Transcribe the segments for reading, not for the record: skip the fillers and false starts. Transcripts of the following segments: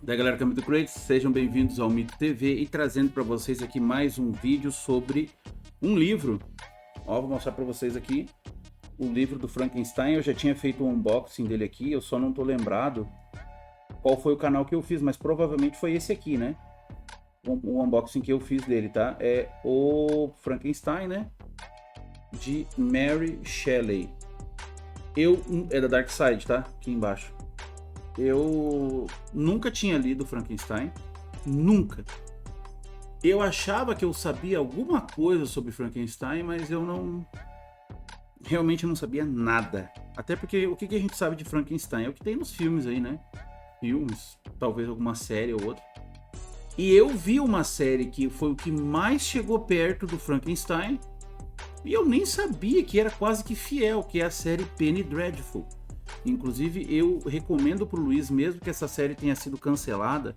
Da galera que é Mito Crates, sejam bem-vindos ao Mito TV e trazendo para vocês aqui mais um vídeo sobre um livro. Ó, vou mostrar para vocês aqui o livro do Frankenstein. Eu já tinha feito um unboxing dele aqui, eu só não tô lembrado qual foi o canal que eu fiz, mas provavelmente foi esse aqui, né? O unboxing que eu fiz dele, tá? É o Frankenstein, né? De Mary Shelley. É da Dark Side, tá? Aqui embaixo. Eu nunca tinha lido Frankenstein, nunca. Eu achava que eu sabia alguma coisa sobre Frankenstein, mas eu realmente não sabia nada. Até porque o que a gente sabe de Frankenstein é o que tem nos filmes aí, né? Filmes, talvez alguma série ou outra. E eu vi uma série que foi o que mais chegou perto do Frankenstein, e eu nem sabia que era quase que fiel, que é a série Penny Dreadful. Inclusive, eu recomendo pro Luiz, mesmo que essa série tenha sido cancelada,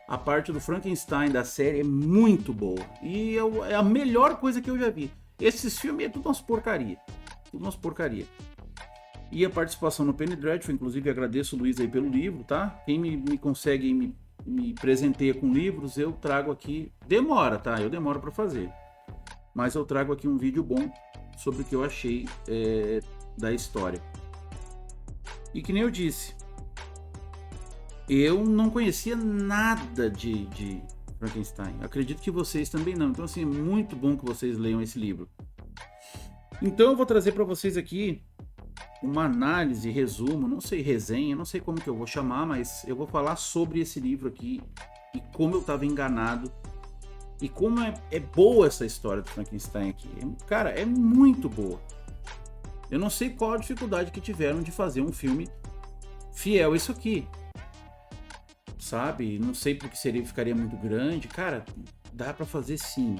a parte do Frankenstein da série é muito boa. E é a melhor coisa que eu já vi. Esses filmes é tudo umas porcaria. Tudo umas porcaria. E a participação no Penny Dreadful, inclusive agradeço o Luiz aí pelo livro, tá? Quem me consegue me presenteia com livros, eu trago aqui. Demora, tá? Eu demoro para fazer. Mas eu trago aqui um vídeo bom sobre o que eu achei da história. E que nem eu disse, eu não conhecia nada de Frankenstein. Acredito que vocês também não. Então, assim, é muito bom que vocês leiam esse livro. Então, eu vou trazer para vocês aqui uma análise, resumo, não sei, resenha, não sei como que eu vou chamar, mas eu vou falar sobre esse livro aqui e como eu estava enganado e como é boa essa história do Frankenstein aqui. Cara, é muito boa. Eu não sei qual a dificuldade que tiveram de fazer um filme fiel a isso aqui. Sabe? Não sei porque ficaria muito grande. Cara, dá pra fazer sim.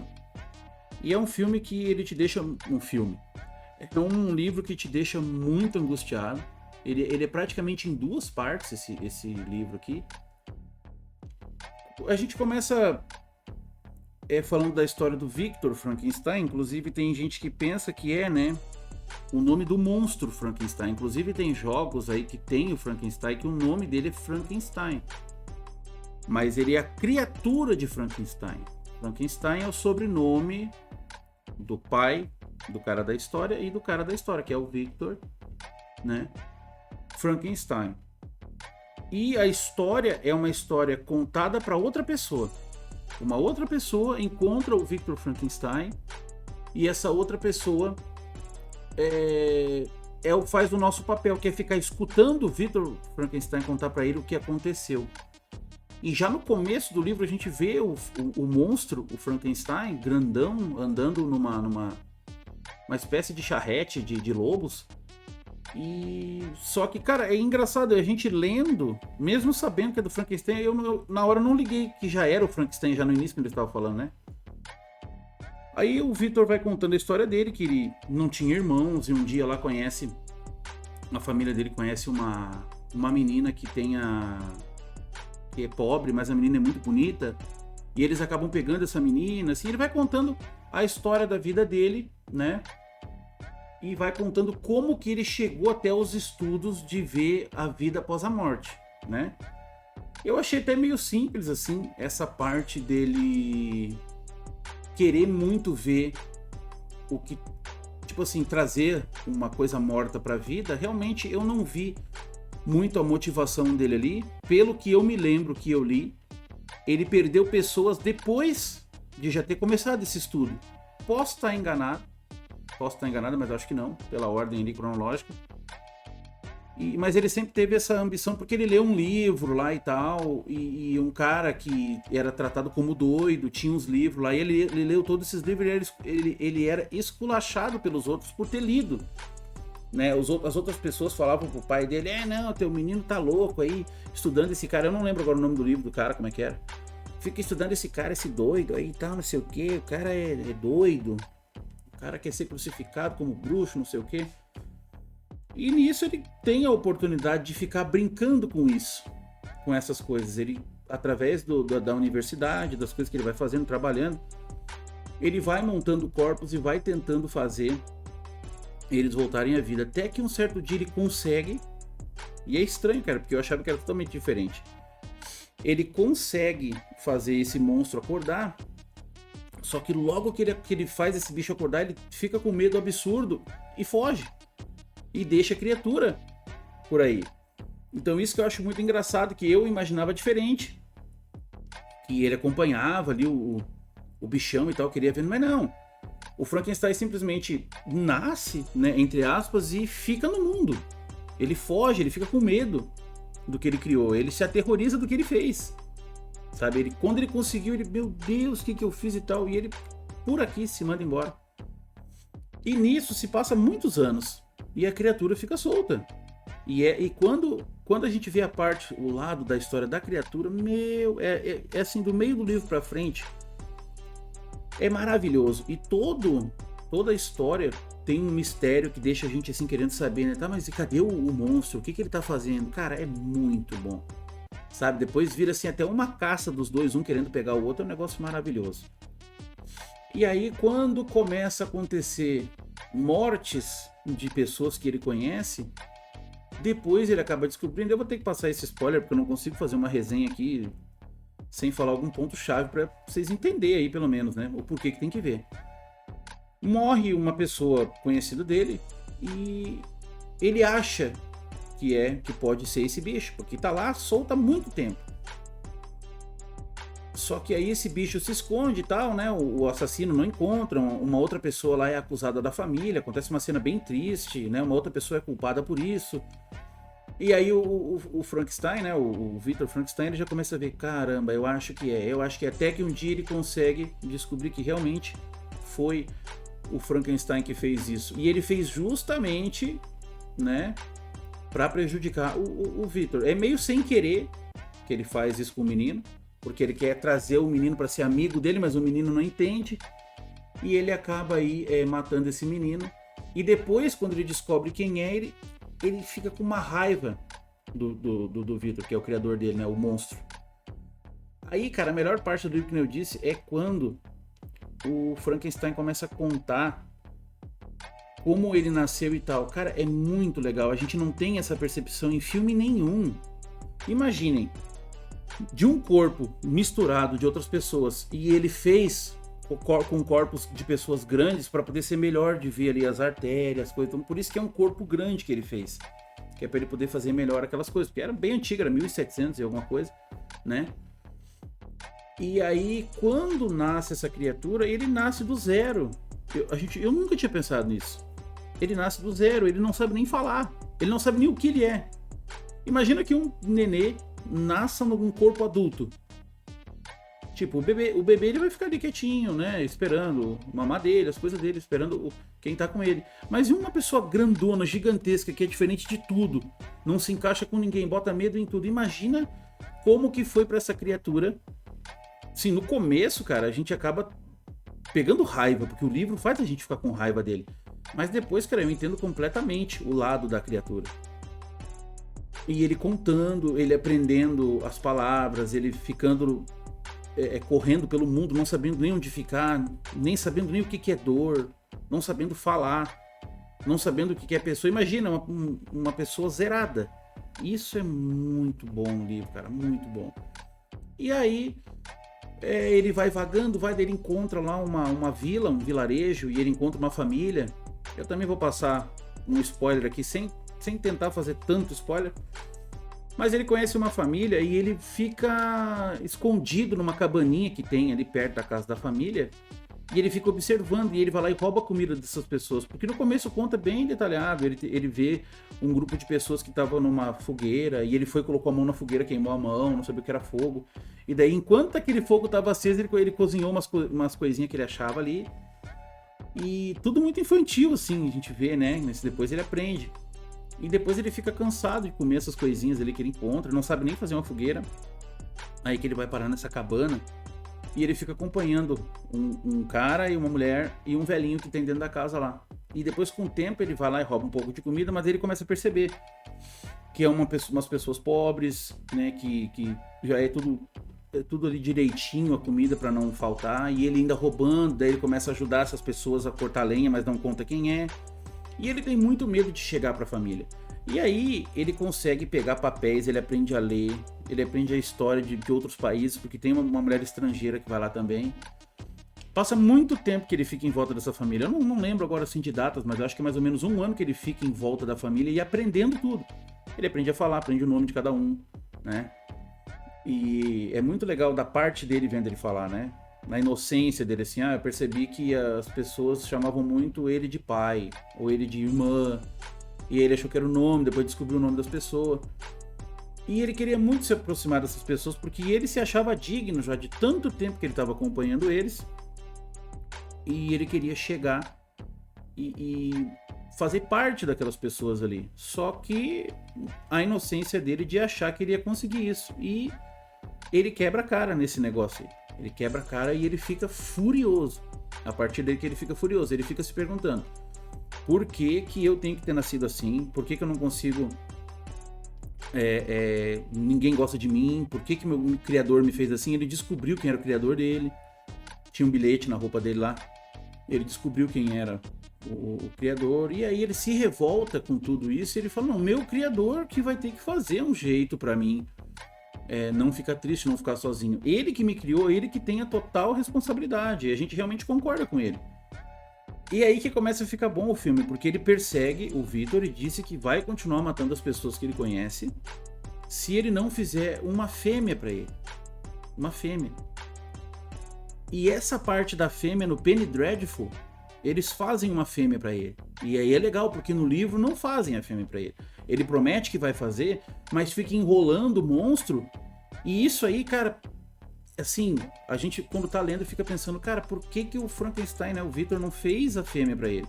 E é um filme que ele te deixa... É um livro que te deixa muito angustiado. Ele é praticamente em duas partes, esse livro aqui. A gente começa falando da história do Victor Frankenstein. Inclusive tem gente que pensa que né? O nome do monstro Frankenstein. Inclusive tem jogos aí que tem o Frankenstein que o nome dele é Frankenstein. Mas ele é a criatura de Frankenstein. Frankenstein é o sobrenome do pai do cara da história e do cara da história, que é o Victor, né? Frankenstein. E a história é uma história contada para outra pessoa. Uma outra pessoa encontra o Victor Frankenstein e essa outra pessoa faz o nosso papel, que é ficar escutando o Victor Frankenstein contar para ele o que aconteceu. E já no começo do livro a gente vê o monstro, o Frankenstein, grandão, andando numa espécie de charrete de lobos. E só que, cara, é engraçado, a gente lendo, mesmo sabendo que é do Frankenstein, eu na hora não liguei que já era o Frankenstein, já no início que ele estava falando, né? Aí o Victor vai contando a história dele, que ele não tinha irmãos e um dia lá a família dele conhece uma menina que é pobre, mas a menina é muito bonita, e eles acabam pegando essa menina, assim, ele vai contando a história da vida dele, né? E vai contando como que ele chegou até os estudos de ver a vida após a morte, né? Eu achei até meio simples, assim, essa parte dele querer muito ver o que, tipo assim, trazer uma coisa morta pra vida. Realmente eu não vi muito a motivação dele ali. Pelo que eu me lembro que eu li, ele perdeu pessoas depois de já ter começado esse estudo. Posso estar enganado, mas acho que não, pela ordem ali cronológica. Mas ele sempre teve essa ambição, porque ele leu um livro lá e tal, e um cara que era tratado como doido, tinha uns livros lá, e ele leu todos esses livros, e ele era esculachado pelos outros por ter lido. Né? As outras pessoas falavam pro pai dele, não, teu menino tá louco aí, estudando esse cara, eu não lembro agora o nome do livro do cara, como é que era. Fica estudando esse cara, esse doido aí e tal, não sei o que, o cara é doido, o cara quer ser crucificado como bruxo, não sei o que. E nisso ele tem a oportunidade de ficar brincando com isso, com essas coisas. Ele, através da universidade, das coisas que ele vai fazendo, trabalhando, ele vai montando corpos e vai tentando fazer eles voltarem à vida. Até que um certo dia ele consegue. E é estranho, cara, porque eu achava que era totalmente diferente. ele consegue fazer esse monstro acordar, só que logo que ele faz esse bicho acordar, ele fica com medo absurdo e foge. E deixa a criatura por aí. Então isso que eu acho muito engraçado, que eu imaginava diferente. Que ele acompanhava ali o bichão e tal, queria ver, mas não. O Frankenstein simplesmente nasce, né, entre aspas, e fica no mundo. Ele foge, ele fica com medo do que ele criou, ele se aterroriza do que ele fez. Sabe, quando ele conseguiu, ele, meu Deus, o que eu fiz e tal, e ele por aqui se manda embora. E nisso se passa muitos anos, e a criatura fica solta. E quando a gente vê o lado da história da criatura, é assim, do meio do livro pra frente, é maravilhoso. E toda a história tem um mistério que deixa a gente assim querendo saber, né? Tá, mas cadê o monstro? O que ele tá fazendo? Cara, é muito bom. Sabe? Depois vira assim até uma caça dos dois, um querendo pegar o outro, é um negócio maravilhoso. E aí quando começa a acontecer mortes de pessoas que ele conhece, depois ele acaba descobrindo, eu vou ter que passar esse spoiler porque eu não consigo fazer uma resenha aqui sem falar algum ponto-chave para vocês entenderem aí pelo menos, né? O porquê que tem que ver. Morre uma pessoa conhecida dele e ele acha que pode ser esse bicho, porque tá lá solto há muito tempo. Só que aí esse bicho se esconde e tal, né? O assassino não encontra, uma outra pessoa lá é acusada da família, acontece uma cena bem triste, né? Uma outra pessoa é culpada por isso. E aí o Frankenstein, né? O Victor Frankenstein, ele já começa a ver, caramba, eu acho que é até que um dia ele consegue descobrir que realmente foi o Frankenstein que fez isso. E ele fez justamente, né, para prejudicar o Victor. É meio sem querer que ele faz isso com o menino, porque ele quer trazer o menino para ser amigo dele, mas o menino não entende. E ele acaba aí matando esse menino. E depois, quando ele descobre quem é, ele fica com uma raiva do Victor, que é o criador dele, né, o monstro. Aí, cara, a melhor parte do livro, que eu disse, é quando o Frankenstein começa a contar como ele nasceu e tal. Cara, é muito legal. A gente não tem essa percepção em filme nenhum. Imaginem, de um corpo misturado de outras pessoas, e ele fez com corpos de pessoas grandes para poder ser melhor de ver ali as artérias, as coisas. Então, por isso que é um corpo grande que ele fez, que é para ele poder fazer melhor aquelas coisas, porque era bem antiga, era 1700 e alguma coisa, né? E aí, quando nasce essa criatura, ele nasce do zero. Eu nunca tinha pensado nisso. Ele nasce do zero, ele não sabe nem falar, ele não sabe nem o que ele é. Imagina que um nenê nasça num corpo adulto. Tipo, o bebê ele vai ficar ali quietinho, né? Esperando mamar dele, as coisas dele, esperando quem tá com ele. Mas e uma pessoa grandona, gigantesca, que é diferente de tudo, não se encaixa com ninguém, bota medo em tudo. Imagina como que foi pra essa criatura. Sim, no começo, cara, a gente acaba pegando raiva, porque o livro faz a gente ficar com raiva dele. Mas depois, cara, eu entendo completamente o lado da criatura. E ele contando, ele aprendendo as palavras, ele ficando correndo pelo mundo, não sabendo nem onde ficar, nem sabendo nem o que é dor, não sabendo falar, não sabendo o que é pessoa. Imagina uma pessoa zerada. Isso é muito bom no livro, cara, muito bom. E aí ele vai vagando, ele encontra lá uma vila, um vilarejo, e ele encontra uma família. Eu também vou passar um spoiler aqui, sem tentar fazer tanto spoiler. Mas ele conhece uma família e ele fica escondido numa cabaninha que tem ali perto da casa da família. E ele fica observando, e ele vai lá e rouba a comida dessas pessoas. Porque no começo conta bem detalhado, ele vê um grupo de pessoas que estavam numa fogueira, e ele colocou a mão na fogueira, queimou a mão, não sabia o que era fogo. E daí, enquanto aquele fogo estava aceso, ele cozinhou umas coisinhas que ele achava ali. E tudo muito infantil, assim, a gente vê, né? Mas depois ele aprende. E depois ele fica cansado de comer essas coisinhas ali que ele encontra, não sabe nem fazer uma fogueira. Aí que ele vai parar nessa cabana e ele fica acompanhando um cara e uma mulher e um velhinho que tem dentro da casa lá. E depois, com o tempo, ele vai lá e rouba um pouco de comida, mas ele começa a perceber que é umas pessoas pobres, né, que já é tudo ali direitinho a comida para não faltar, e ele ainda roubando. Daí ele começa a ajudar essas pessoas a cortar lenha, mas não conta quem é. E ele tem muito medo de chegar para a família. E aí ele consegue pegar papéis, ele aprende a ler, ele aprende a história de outros países, porque tem uma mulher estrangeira que vai lá também. Passa muito tempo que ele fica em volta dessa família. Eu não lembro agora assim de datas, mas eu acho que é mais ou menos 1 ano que ele fica em volta da família e aprendendo tudo. Ele aprende a falar, aprende o nome de cada um, né? E é muito legal da parte dele vendo ele falar, né? Na inocência dele, assim, eu percebi que as pessoas chamavam muito ele de pai, ou ele de irmã, e ele achou que era o nome, depois descobriu o nome das pessoas. E ele queria muito se aproximar dessas pessoas, porque ele se achava digno já de tanto tempo que ele estava acompanhando eles, e ele queria chegar e fazer parte daquelas pessoas ali. Só que a inocência dele de achar que ele ia conseguir isso. E ele quebra a cara nesse negócio aí. Ele quebra a cara e ele fica furioso. A partir daí que ele fica furioso, ele fica se perguntando: por que que eu tenho que ter nascido assim? Por que que eu não consigo... ninguém gosta de mim? Por que que meu criador me fez assim? Ele descobriu quem era o criador dele. Tinha um bilhete na roupa dele lá. Ele descobriu quem era o criador. E aí ele se revolta com tudo isso. E ele fala: não, meu criador que vai ter que fazer um jeito pra mim não ficar triste, não ficar sozinho. Ele que me criou, ele que tem a total responsabilidade. E a gente realmente concorda com ele. E aí que começa a ficar bom o filme, porque ele persegue o Victor e disse que vai continuar matando as pessoas que ele conhece se ele não fizer uma fêmea pra ele. Uma fêmea. E essa parte da fêmea no Penny Dreadful, eles fazem uma fêmea pra ele. E aí é legal, porque no livro não fazem a fêmea pra ele. Ele promete que vai fazer, mas fica enrolando o monstro. E isso aí, cara, assim, a gente quando tá lendo fica pensando, cara, por que que o Frankenstein, né, o Victor, não fez a fêmea pra ele?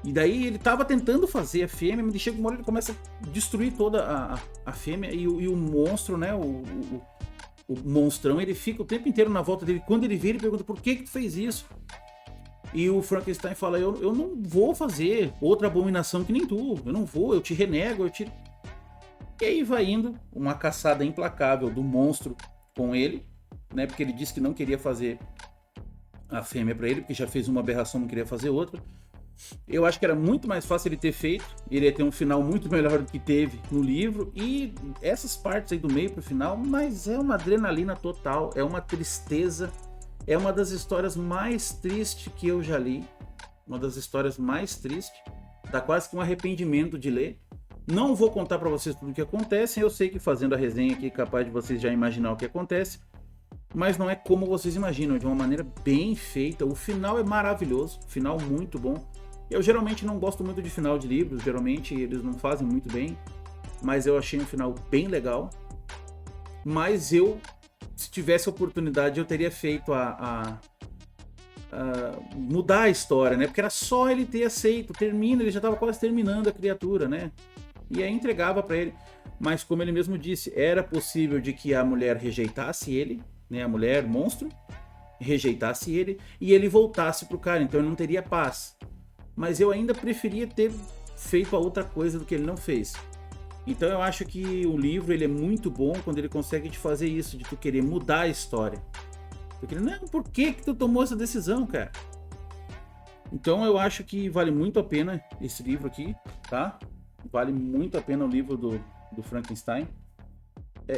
E daí ele tava tentando fazer a fêmea, mas chega uma hora ele começa a destruir toda a fêmea e o monstro, né, o monstrão, ele fica o tempo inteiro na volta dele. Quando ele vê, ele pergunta: por que que tu fez isso? E o Frankenstein fala: eu não vou fazer outra abominação que nem tu. Eu não vou, eu te renego, eu te... E aí vai indo uma caçada implacável do monstro com ele, né? Porque ele disse que não queria fazer a fêmea pra ele, porque já fez uma aberração, não queria fazer outra. Eu acho que era muito mais fácil ele ter feito. Ele ia ter um final muito melhor do que teve no livro. E essas partes aí do meio pro final, mas é uma adrenalina total, é uma tristeza. É uma das histórias mais tristes que eu já li. Uma das histórias mais tristes. Dá quase que um arrependimento de ler. Não vou contar pra vocês tudo o que acontece. Eu sei que fazendo a resenha aqui é capaz de vocês já imaginar o que acontece. Mas não é como vocês imaginam, é de uma maneira bem feita. O final é maravilhoso, final muito bom. Eu geralmente não gosto muito de final de livros, geralmente eles não fazem muito bem, mas eu achei um final bem legal. Mas se tivesse oportunidade, eu teria feito mudar a história, né? Porque era só ele ter aceito, termina, ele já estava quase terminando a criatura, né? E aí entregava para ele. Mas como ele mesmo disse, era possível de que a mulher rejeitasse ele, né? A mulher monstro rejeitasse ele e ele voltasse pro cara, então ele não teria paz. Mas eu ainda preferia ter feito a outra coisa do que ele não fez. Então eu acho que o livro ele é muito bom quando ele consegue te fazer isso, de tu querer mudar a história. Porque não, por que tu tomou essa decisão, cara? Então eu acho que vale muito a pena esse livro aqui, tá? Vale muito a pena o livro do Frankenstein.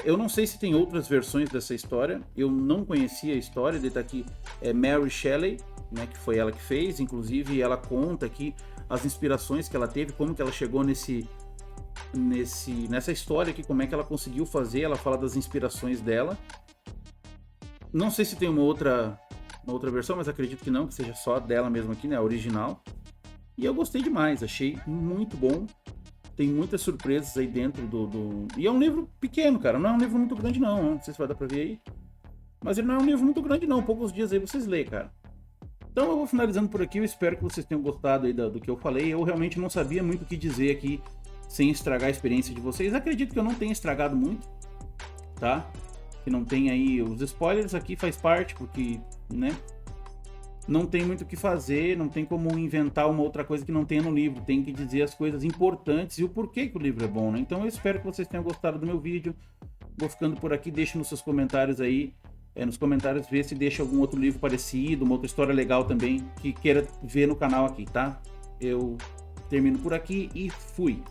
Eu não sei se tem outras versões dessa história. Eu não conhecia a história. Ele tá aqui, Mary Shelley, né, que foi ela que fez. Inclusive ela conta aqui as inspirações que ela teve, como que ela chegou nessa história aqui, como é que ela conseguiu fazer. Ela fala das inspirações dela. Não sei se tem uma outra versão, mas acredito que não, que seja só dela mesmo aqui, né, a original. E eu gostei demais, achei muito bom. Tem muitas surpresas aí dentro E é um livro pequeno, cara, não é um livro muito grande não sei se vai dar pra ver aí. Mas ele não é um livro muito grande não, poucos dias aí vocês lêem, cara. Então eu vou finalizando por aqui, eu espero que vocês tenham gostado aí do que eu falei. Eu realmente não sabia muito o que dizer aqui, sem estragar a experiência de vocês. Acredito que eu não tenha estragado muito, tá? Que não tem aí os spoilers aqui, faz parte, porque, né? Não tem muito o que fazer, não tem como inventar uma outra coisa que não tenha no livro. Tem que dizer as coisas importantes e o porquê que o livro é bom, né? Então eu espero que vocês tenham gostado do meu vídeo. Vou ficando por aqui, deixe nos seus comentários aí. Nos comentários ver se deixa algum outro livro parecido, uma outra história legal também, que queira ver no canal aqui, tá? Eu termino por aqui e fui!